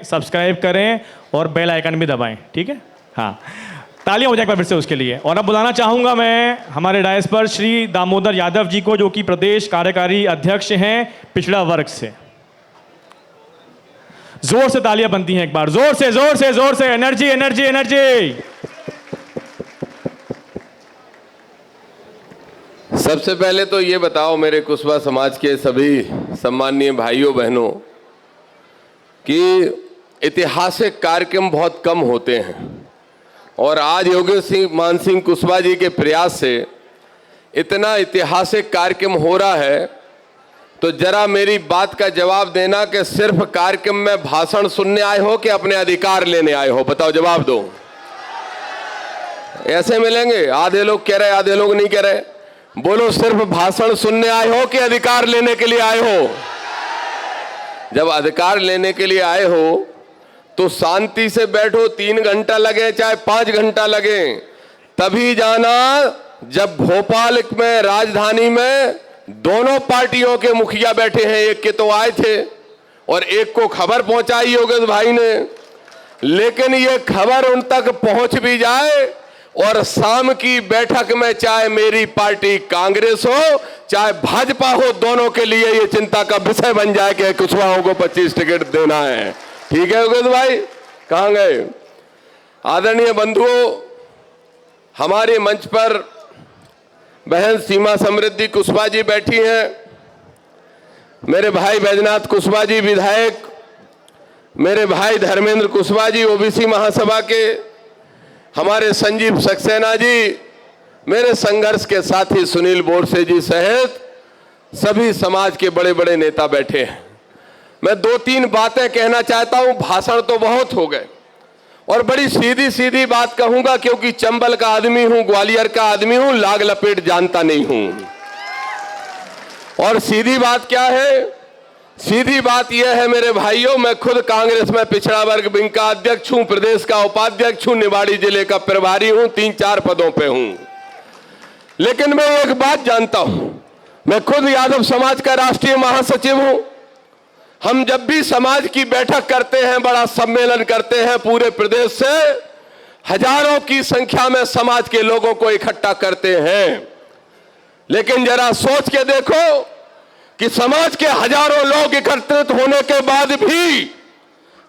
Subscribe करें और bell icon भी दबाएं, ठीक है। हाँ, तालियां हो जाए एक बार फिर से उसके लिए। और अब बुलाना चाहूँगा मैं हमारे डायस पर श्री दामोदर यादव जी को, जो कि प्रदेश कार्यकारी अध्यक्ष हैं पिछड़ा वर्ग से। जोर से तालियां बनती हैं एक बार, जोर से जोर से जोर से, एनर्जी एनर्जी एनर्जी। सबसे पहले तो ये बताओ मेरे कुशवा समाज के सभी सम्माननीय भाइयों बहनों कि ऐतिहासिक कार्यक्रम बहुत कम होते हैं, और आज योगेश सिंह मान सिंह कुशवा जी के प्रयास से इतना ऐतिहासिक कार्यक्रम हो रहा है। तो जरा मेरी बात का जवाब देना कि सिर्फ कार्यक्रम में भाषण सुनने आए हो कि अपने अधिकार लेने आए हो? बताओ, जवाब दो। ऐसे मिलेंगे, आधे लोग कह रहे आधे लोग नहीं कह रहे। बोलो, सिर्फ भाषण सुनने आए हो कि अधिकार लेने के लिए आए हो? जब अधिकार लेने के लिए आए हो तो शांति से बैठो, 3 घंटा लगे चाहे 5 घंटा लगे, तभी जाना जब भोपाल में राजधानी में दोनों पार्टियों के मुखिया बैठे हैं। एक के तो आए थे और एक को खबर पहुंचाई योगेश भाई ने, लेकिन ये खबर उन तक पहुंच भी जाए और शाम की बैठक में चाहे मेरी पार्टी कांग्रेस हो चाहे भाजपा हो, दोनों के लिए ये चिंता का विषय बन जाए कि कुशवाहों को 25 टिकट देना है। ठीक है योगेश भाई, कहां गए? आदरणीय बंधुओं, हमारे मंच पर बहन सीमा समृद्धि कुशवा जी बैठी हैं, मेरे भाई बैजनाथ कुशवा जी विधायक, मेरे भाई धर्मेंद्र कुशवा जी ओबीसी महासभा के, हमारे संजीव सक्सेना जी, मेरे संघर्ष के साथी सुनील बोरसे जी सहित सभी समाज के बड़े बड़े नेता बैठे हैं। मैं 2-3 बातें कहना चाहता हूं, भाषण तो बहुत हो गए और बड़ी सीधी सीधी बात कहूंगा, क्योंकि चंबल का आदमी हूं, ग्वालियर का आदमी हूं, लाग लपेट जानता नहीं हूं। और सीधी बात क्या है? सीधी बात यह है मेरे भाइयों, मैं खुद कांग्रेस में पिछड़ा वर्ग विंग का अध्यक्ष हूं, प्रदेश का उपाध्यक्ष हूं, निवाड़ी जिले का प्रभारी हूं, 3-4 पदों पे हूं। लेकिन मैं एक बात जानता हूं, मैं खुद यादव समाज का राष्ट्रीय महासचिव हूं। हम जब भी समाज की बैठक करते हैं, बड़ा सम्मेलन करते हैं, पूरे प्रदेश से हजारों की संख्या में समाज के लोगों को इकट्ठा करते हैं। लेकिन जरा सोच के देखो कि समाज के हजारों लोग एकत्रित होने के बाद भी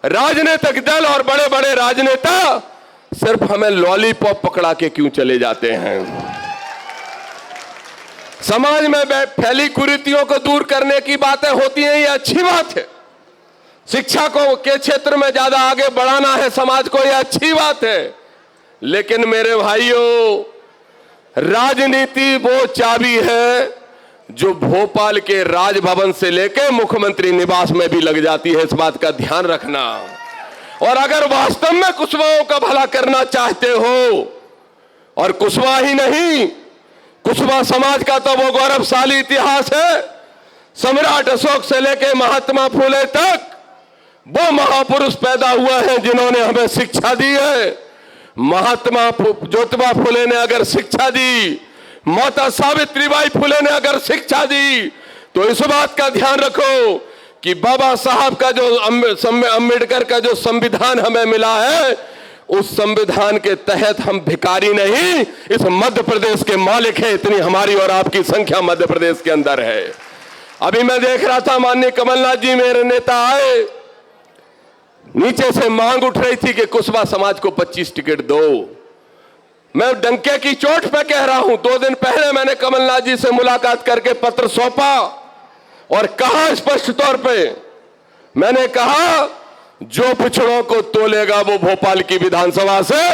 राजनीतिक दल और बड़े बड़े राजनेता सिर्फ हमें लॉलीपॉप पकड़ा के क्यों चले जाते हैं? समाज में फैली कुरीतियों को दूर करने की बातें होती हैं, ये अच्छी बात है। शिक्षा को के क्षेत्र में ज्यादा आगे बढ़ाना है समाज को, ये अच्छी बात है। लेकिन मेरे भाइयों, राजनीति वो चाबी है जो भोपाल के राजभवन से लेकर मुख्यमंत्री निवास में भी लग जाती है, इस बात का ध्यान रखना। और अगर वास्तव में कुशवाहों का भला करना चाहते हो, और कुशवाहा ही नहीं, कुशवा समाज का तो वो गौरवशाली इतिहास है, सम्राट अशोक से लेकर महात्मा फुले तक वो महापुरुष पैदा हुए हैं जिन्होंने हमें शिक्षा दी है। महात्मा ज्योतिबा फुले ने अगर शिक्षा दी, माता सावित्रीबाई फुले ने अगर शिक्षा दी, तो इस बात का ध्यान रखो कि बाबा साहब का जो अम्बेडकर का जो संविधान हमें मिला है, उस संविधान के तहत हम भिखारी नहीं, इस मध्य प्रदेश के मालिक हैं। इतनी हमारी और आपकी संख्या मध्य प्रदेश के अंदर है। अभी मैं देख रहा था, माननीय कमलनाथ जी मेरे नेता आए, नीचे से मांग उठ रही थी कि कुशवा समाज को 25 टिकट दो। मैं डंके की चोट पे कह रहा हूं, 2 दिन पहले मैंने कमलनाथ जी से मुलाकात करके पत्र सौंपा और कहा स्पष्ट तौर पे, मैंने कहा जो पिछड़ों को तोलेगा वो भोपाल की विधानसभा से।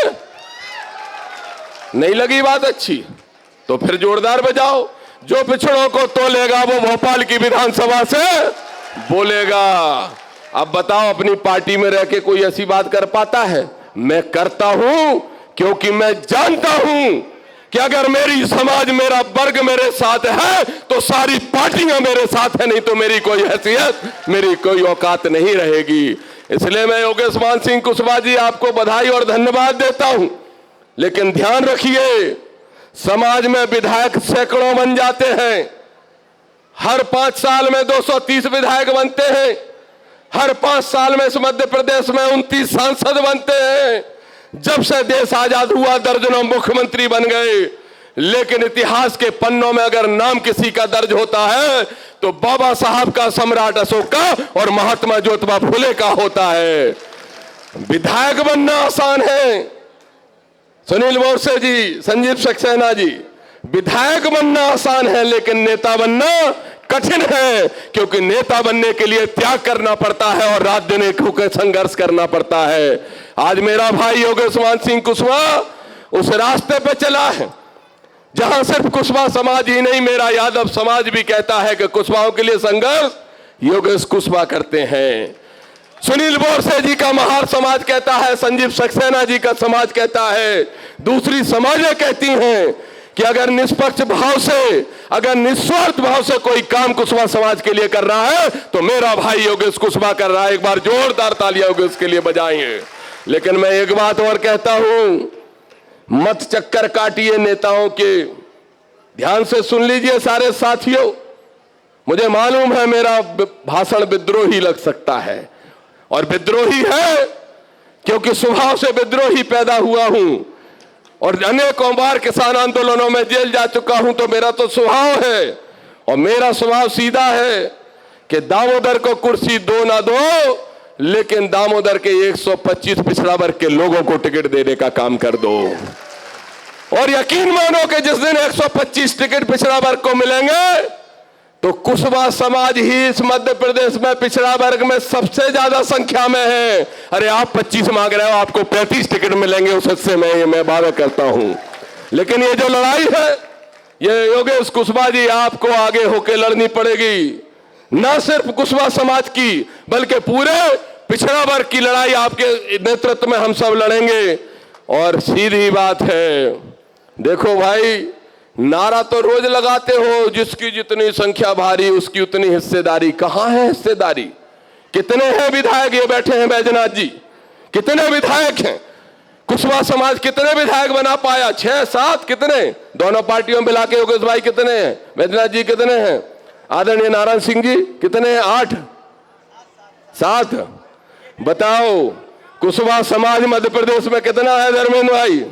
नहीं लगी बात अच्छी तो फिर जोरदार बजाओ, जो पिछड़ों को तोलेगा वो भोपाल की विधानसभा से बोलेगा। अब बताओ, अपनी पार्टी में रह के कोई ऐसी बात कर पाता है? मैं करता हूं, क्योंकि मैं जानता हूं कि अगर मेरी समाज, मेरा वर्ग मेरे साथ है तो सारी पार्टियां मेरे साथ है, नहीं तो मेरी कोई हैसियत, मेरी कोई औकात नहीं रहेगी। इसलिए मैं योगेश मान सिंह कुशवा जी आपको बधाई और धन्यवाद देता हूं। लेकिन ध्यान रखिए, समाज में विधायक सैकड़ों बन जाते हैं, हर 5 साल में 230 विधायक बनते हैं। हर 5 साल में इस मध्य प्रदेश में 29 सांसद बनते हैं। जब से देश आजाद हुआ दर्जनों मुख्यमंत्री बन गए, लेकिन इतिहास के पन्नों में अगर नाम किसी का दर्ज होता है तो बाबा साहब का, सम्राट अशोक का और महात्मा ज्योतिबा फुले का होता है। विधायक बनना आसान है सुनील बोरसे जी, संजीव सक्सेना जी, विधायक बनना आसान है, लेकिन नेता बनना कठिन है, क्योंकि नेता बनने के लिए त्याग करना पड़ता है और रात दिन एक होकर संघर्ष करना पड़ता है। आज मेरा भाई योगेश सिंह कुशवाहा उस रास्ते पे चला है जहां सिर्फ कुशवाहा समाज ही नहीं, मेरा यादव समाज भी कहता है कि कुशवाहों के लिए संघर्ष योगेश कुशवाहा करते हैं। सुनील बोरसे जी का महार समाज कहता है, संजीव सक्सेना जी का समाज कहता है, दूसरी समाजें कहती हैं कि अगर निष्पक्ष भाव से, अगर निस्वार्थ भाव से कोई काम कुशवाहा समाज के लिए कर रहा है तो मेरा भाई योगेश कुशवाहा कर रहा है। एक बार जोरदार तालियां योगेश के लिए बजाएंगे। लेकिन मैं एक बात और कहता हूं, मत चक्कर काटिए नेताओं के, ध्यान से सुन लीजिए सारे साथियों। मुझे मालूम है मेरा भाषण विद्रोही लग सकता है, और विद्रोही है क्योंकि स्वभाव से विद्रोही पैदा हुआ हूं और अनेकों बार किसान आंदोलनों में जेल जा चुका हूं, तो मेरा तो स्वभाव है, और मेरा स्वभाव सीधा है कि दामोदर को कुर्सी दो ना दो, लेकिन दामोदर के 125 पिछड़ा वर्ग के लोगों को टिकट देने का काम कर दो। और यकीन मानो कि जिस दिन 125 टिकट पिछड़ा वर्ग को मिलेंगे तो कुशवाहा समाज ही इस मध्य प्रदेश में पिछड़ा वर्ग में सबसे ज्यादा संख्या में है। अरे आप 25 मांग रहे हो, आपको 35 टिकट मिलेंगे, उस हिस्से में मैं वादा करता हूं। लेकिन ये जो लड़ाई है, ये योगेश कुशवाहा जी आपको आगे होके लड़नी पड़ेगी। न सिर्फ कुशवाहा समाज की बल्कि पूरे पिछड़ा वर्ग की लड़ाई आपके नेतृत्व में हम सब लड़ेंगे। और सीधी बात है, देखो भाई, नारा तो रोज लगाते हो, जिसकी जितनी संख्या भारी उसकी उतनी हिस्सेदारी। कहां है हिस्सेदारी? कितने हैं विधायक? ये बैठे हैं बैजनाथ जी, कितने विधायक हैं? कुशवाहा समाज कितने विधायक बना पाया? 6, 7, कितने? दोनों पार्टियों में मिला के योगेश भाई कितने हैं? बैजनाथ जी कितने हैं? आदरणीय नारायण सिंह जी कितने हैं? 8, 7। बताओ कुशवाहा समाज मध्य प्रदेश में कितना है धर्मेंद्र भाई?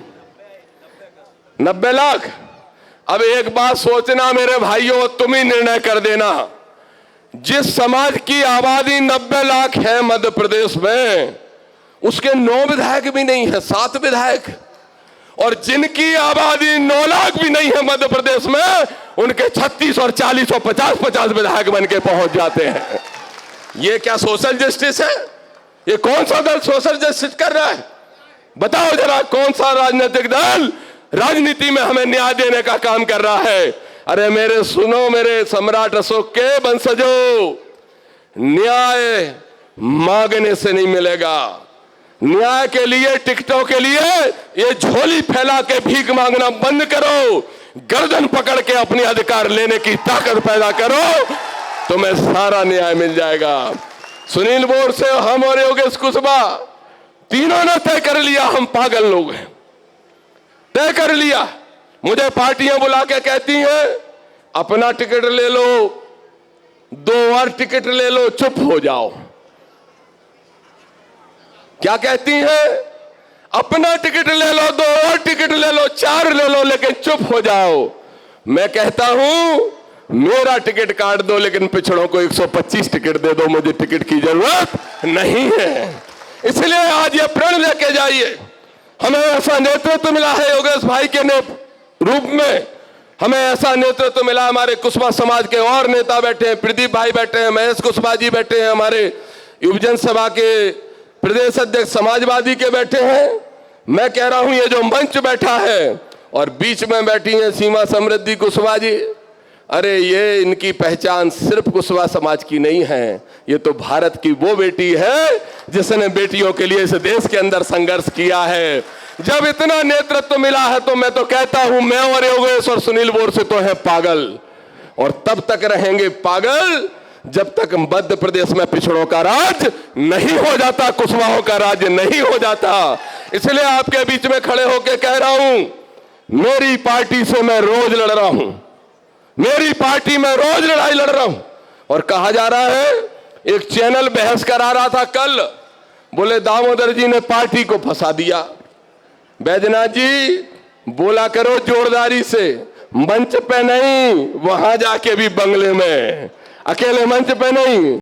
90 लाख। अब एक बात सोचना मेरे भाइयों, तुम ही निर्णय कर देना। जिस समाज की आबादी 90 लाख है मध्य प्रदेश में, उसके 9 विधायक भी नहीं है, 7 विधायक। और जिनकी आबादी 9 लाख भी नहीं है मध्य प्रदेश में, उनके 36 और 40 और 50-50 विधायक बन के पहुंच जाते हैं। ये क्या सोशल जस्टिस है? ये कौन सा दल सोशल जस्टिस कर रहा है? बताओ जरा, कौन सा राजनीतिक दल राजनीति में हमें न्याय देने का काम कर रहा है? अरे मेरे सुनो, मेरे सम्राट अशोक के वंशजों, न्याय मांगने से नहीं मिलेगा। न्याय के लिए, टिकटों के लिए ये झोली फैला के भीख मांगना बंद करो, गर्दन पकड़ के अपने अधिकार लेने की ताकत पैदा करो, तुम्हें सारा न्याय मिल जाएगा। सुनील बोरसे, हम और योगेश कुशवाहा तीनों ने तय कर लिया, हम पागल लोग हैं, तय कर लिया। मुझे पार्टियां बुला के कहती हैं अपना टिकट ले लो, 2 और टिकट ले लो, चुप हो जाओ। क्या कहती हैं? अपना टिकट ले लो, 2 और टिकट ले लो, 4 ले लो, लेकिन चुप हो जाओ। मैं कहता हूं मेरा टिकट काट दो, लेकिन पिछड़ों को 125 टिकट दे दो, मुझे टिकट की जरूरत नहीं है। इसलिए आज ये प्रण लेके जाइए, हमें ऐसा नेतृत्व मिला है योगेश भाई के रूप में, हमें ऐसा नेतृत्व मिला। हमारे कुशवाहा समाज के और नेता बैठे हैं, प्रदीप भाई बैठे हैं, महेश कुशवाहा जी बैठे हैं, हमारे युवजन सभा के प्रदेश अध्यक्ष समाजवादी के बैठे हैं। मैं कह रहा हूं ये जो मंच बैठा है और बीच में बैठी है सीमा समृद्धि कुशवाहा जी, अरे ये इनकी पहचान सिर्फ कुशवाहा समाज की नहीं है, ये तो भारत की वो बेटी है जिसने बेटियों के लिए इस देश के अंदर संघर्ष किया है। जब इतना नेतृत्व मिला है तो मैं तो कहता हूं मैं और योगेश और सुनील बोरसे तो हैं पागल, और तब तक रहेंगे पागल जब तक मध्य प्रदेश में पिछड़ों का राज नहीं हो जाता, कुशवाहों का राज नहीं हो जाता। इसलिए आपके बीच में खड़े होकर कह रहा हूं, मेरी पार्टी से मैं रोज लड़ रहा हूं, मेरी पार्टी में रोज लड़ाई लड़ रहा हूं। और कहा जा रहा है एक चैनल बहस करा रहा था कल, बोले दामोदर जी ने पार्टी को फंसा दिया। बैजनाथ जी बोला करो जोरदारी से, मंच पे नहीं, वहां जाके भी बंगले में, अकेले मंच पे नहीं।